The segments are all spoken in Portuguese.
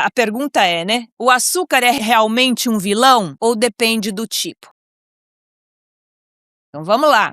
A pergunta é, né? O açúcar é realmente um vilão ou depende do tipo? Então vamos lá.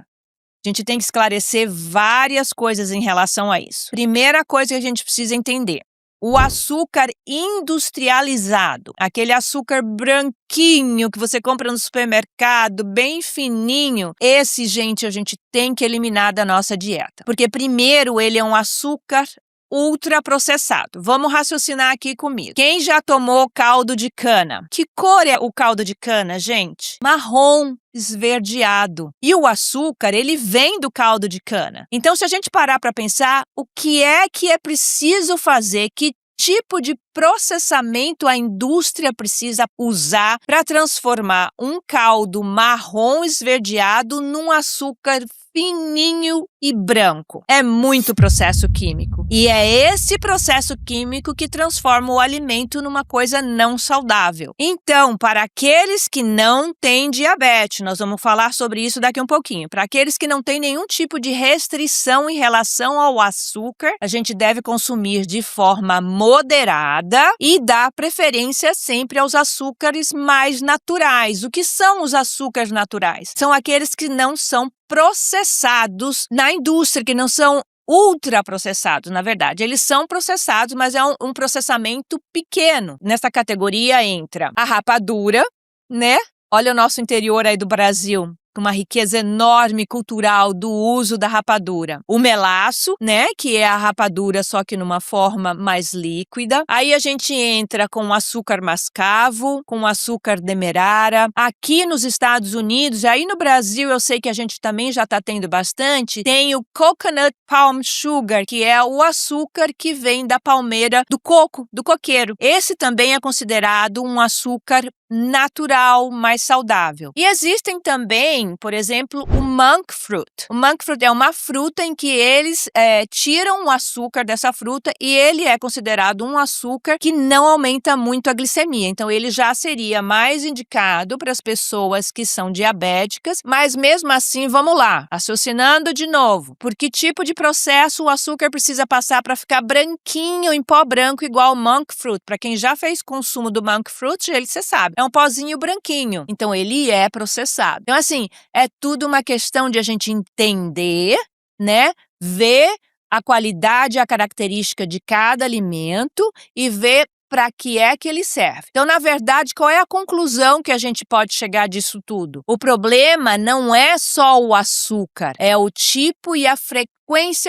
A gente tem que esclarecer várias coisas em relação a isso. Primeira coisa que a gente precisa entender. O açúcar industrializado, aquele açúcar branquinho que você compra no supermercado, bem fininho, esse, gente, a gente tem que eliminar da nossa dieta. Porque primeiro ele é um açúcar ultraprocessado. Vamos raciocinar aqui comigo. Quem já tomou caldo de cana? Que cor é o caldo de cana, gente? Marrom, esverdeado. E o açúcar, ele vem do caldo de cana. Então, se a gente parar para pensar, o que é preciso fazer, que tipo de processamento a indústria precisa usar para transformar um caldo marrom esverdeado num açúcar fininho e branco? É muito processo químico. E é esse processo químico que transforma o alimento numa coisa não saudável. Então, para aqueles que não têm diabetes, nós vamos falar sobre isso daqui um pouquinho. Para aqueles que não têm nenhum tipo de restrição em relação ao açúcar, a gente deve consumir de forma moderada e dar preferência sempre aos açúcares mais naturais. O que são os açúcares naturais? São aqueles que não são processados na indústria, que não são ultraprocessados, na verdade. Eles são processados, mas é um processamento pequeno. Nessa categoria entra a rapadura, né? Olha o nosso interior aí do Brasil, com uma riqueza enorme cultural do uso da rapadura. O melaço, né, que é a rapadura só que numa forma mais líquida. Aí a gente entra com o açúcar mascavo, com o açúcar demerara. Aqui nos Estados Unidos, aí no Brasil eu sei que a gente também já está tendo bastante, tem o coconut palm sugar, que é o açúcar que vem da palmeira do coco, do coqueiro. Esse também é considerado um açúcar natural, mais saudável. E existem também, por exemplo, o monk fruit. O monk fruit é uma fruta em que eles tiram o açúcar dessa fruta e ele é considerado um açúcar que não aumenta muito a glicemia. Então, ele já seria mais indicado para as pessoas que são diabéticas, mas mesmo assim, vamos lá, raciocinando de novo. Por que tipo de processo o açúcar precisa passar para ficar branquinho, em pó branco, igual o monk fruit? Para quem já fez consumo do monk fruit, você sabe. É um pozinho branquinho, então ele é processado. Então, assim, é tudo uma questão de a gente entender, né? Ver a qualidade, a característica de cada alimento e ver para que ele serve. Então, na verdade, qual é a conclusão que a gente pode chegar disso tudo? O problema não é só o açúcar, é o tipo e a frequência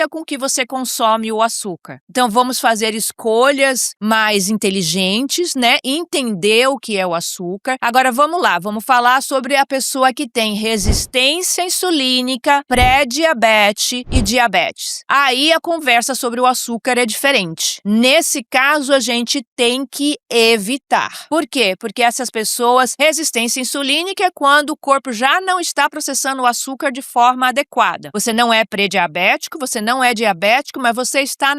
com que você consome o açúcar. Então, vamos fazer escolhas mais inteligentes, né? Entender o que é o açúcar. Agora, vamos lá, vamos falar sobre a pessoa que tem resistência insulínica, pré-diabetes e diabetes. Aí, a conversa sobre o açúcar é diferente. Nesse caso, a gente tem que evitar. Por quê? Porque essas pessoas, resistência insulínica é quando o corpo já não está processando o açúcar de forma adequada. Você não é pré-diabético, você não é diabético, mas você está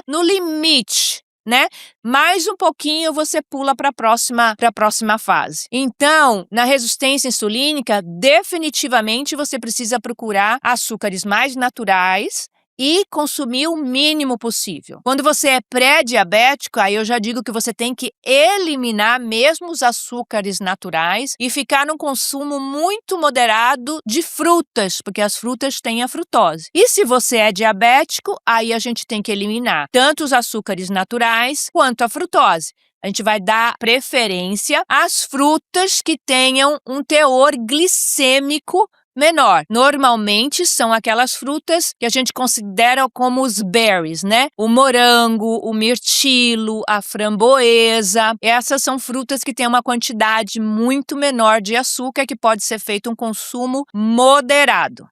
no limite, né? Mais um pouquinho você pula para a próxima fase. Então, na resistência insulínica, definitivamente você precisa procurar açúcares mais naturais e consumir o mínimo possível. Quando você é pré-diabético, aí eu já digo que você tem que eliminar mesmo os açúcares naturais e ficar num consumo muito moderado de frutas, porque as frutas têm a frutose. E se você é diabético, aí a gente tem que eliminar tanto os açúcares naturais quanto a frutose. A gente vai dar preferência às frutas que tenham um teor glicêmico menor. Normalmente são aquelas frutas que a gente considera como os berries, né? O morango, o mirtilo, a framboesa. Essas são frutas que têm uma quantidade muito menor de açúcar, que pode ser feito um consumo moderado.